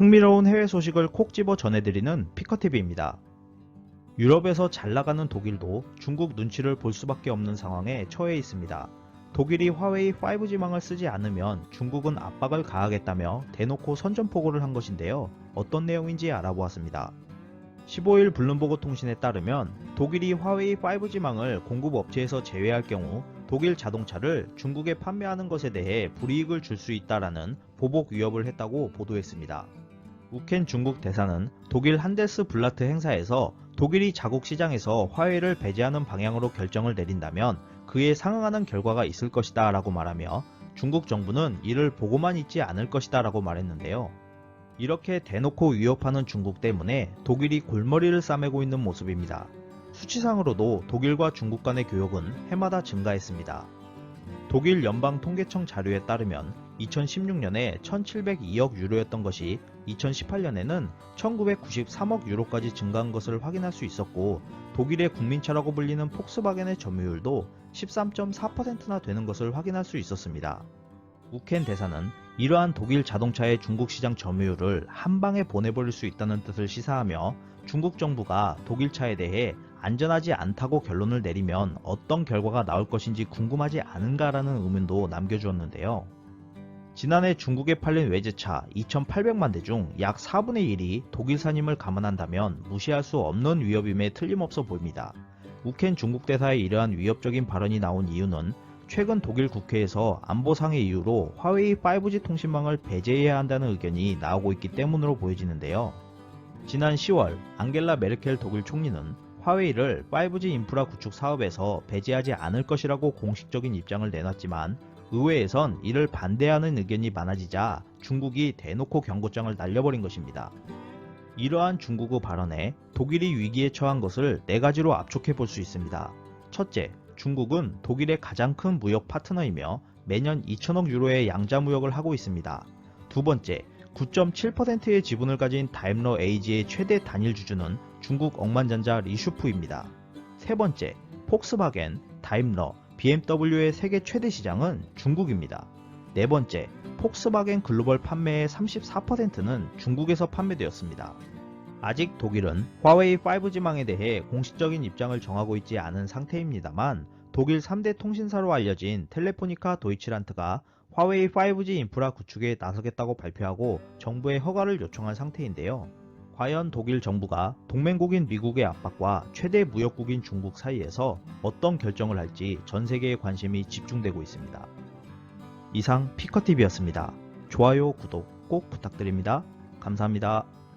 흥미로운 해외 소식을 콕 집어 전해드리는 피커TV입니다. 유럽에서 잘 나가는 독일도 중국 눈치를 볼 수밖에 없는 상황에 처해 있습니다. 독일이 화웨이 5G망을 쓰지 않으면 중국은 압박을 가하겠다며 대놓고 선전포고를 한 것인데요. 어떤 내용인지 알아보았습니다. 15일 블룸버그 통신에 따르면 독일이 화웨이 5G망을 공급업체에서 제외할 경우 독일 자동차를 중국에 판매하는 것에 대해 불이익을 줄 수 있다라는 보복 위협을 했다고 보도했습니다. 우켄 중국 대사는 독일 한데스 블라트 행사에서 독일이 자국 시장에서 화웨이를 배제하는 방향으로 결정을 내린다면 그에 상응하는 결과가 있을 것이다 라고 말하며 중국 정부는 이를 보고만 있지 않을 것이다 라고 말했는데요. 이렇게 대놓고 위협하는 중국 때문에 독일이 골머리를 싸매고 있는 모습입니다. 수치상으로도 독일과 중국 간의 교역은 해마다 증가했습니다. 독일 연방통계청 자료에 따르면 2016년에 1702억 유로였던 것이 2018년에는 1993억 유로까지 증가한 것을 확인할 수 있었고, 독일의 국민차라고 불리는 폭스바겐의 점유율도 13.4%나 되는 것을 확인할 수 있었습니다. 우켄 대사는 이러한 독일 자동차의 중국 시장 점유율을 한 방에 보내버릴 수 있다는 뜻을 시사하며 중국 정부가 독일 차에 대해 안전하지 않다고 결론을 내리면 어떤 결과가 나올 것인지 궁금하지 않은가라는 의문도 남겨주었는데요. 지난해 중국에 팔린 외제차 2,800만 대 중 약 4분의 1이 독일산임을 감안한다면 무시할 수 없는 위협임에 틀림없어 보입니다. 우켄 중국 대사의 이러한 위협적인 발언이 나온 이유는 최근 독일 국회에서 안보상의 이유로 화웨이 5G 통신망을 배제해야 한다는 의견이 나오고 있기 때문으로 보여지는데요. 지난 10월 앙겔라 메르켈 독일 총리는 화웨이를 5G 인프라 구축 사업에서 배제하지 않을 것이라고 공식적인 입장을 내놨지만 의회에선 이를 반대하는 의견이 많아지자 중국이 대놓고 경고장을 날려버린 것입니다. 이러한 중국의 발언에 독일이 위기에 처한 것을 4가지로 압축해 볼 수 있습니다. 첫째, 중국은 독일의 가장 큰 무역 파트너이며 매년 2천억 유로의 양자 무역을 하고 있습니다. 두 번째, 9.7%의 지분을 가진 다임러 AG의 최대 단일 주주는 중국 억만장자 리슈프입니다. 세 번째, 폭스바겐, 다임러, BMW의 세계 최대 시장은 중국입니다. 네 번째, 폭스바겐 글로벌 판매의 34%는 중국에서 판매되었습니다. 아직 독일은 화웨이 5G망에 대해 공식적인 입장을 정하고 있지 않은 상태입니다만 독일 3대 통신사로 알려진 텔레포니카 도이치란트가 화웨이 5G 인프라 구축에 나서겠다고 발표하고 정부의 허가를 요청한 상태인데요. 과연 독일 정부가 동맹국인 미국의 압박과 최대 무역국인 중국 사이에서 어떤 결정을 할지 전 세계의 관심이 집중되고 있습니다. 이상 피커TV였습니다. 좋아요, 구독 꼭 부탁드립니다. 감사합니다.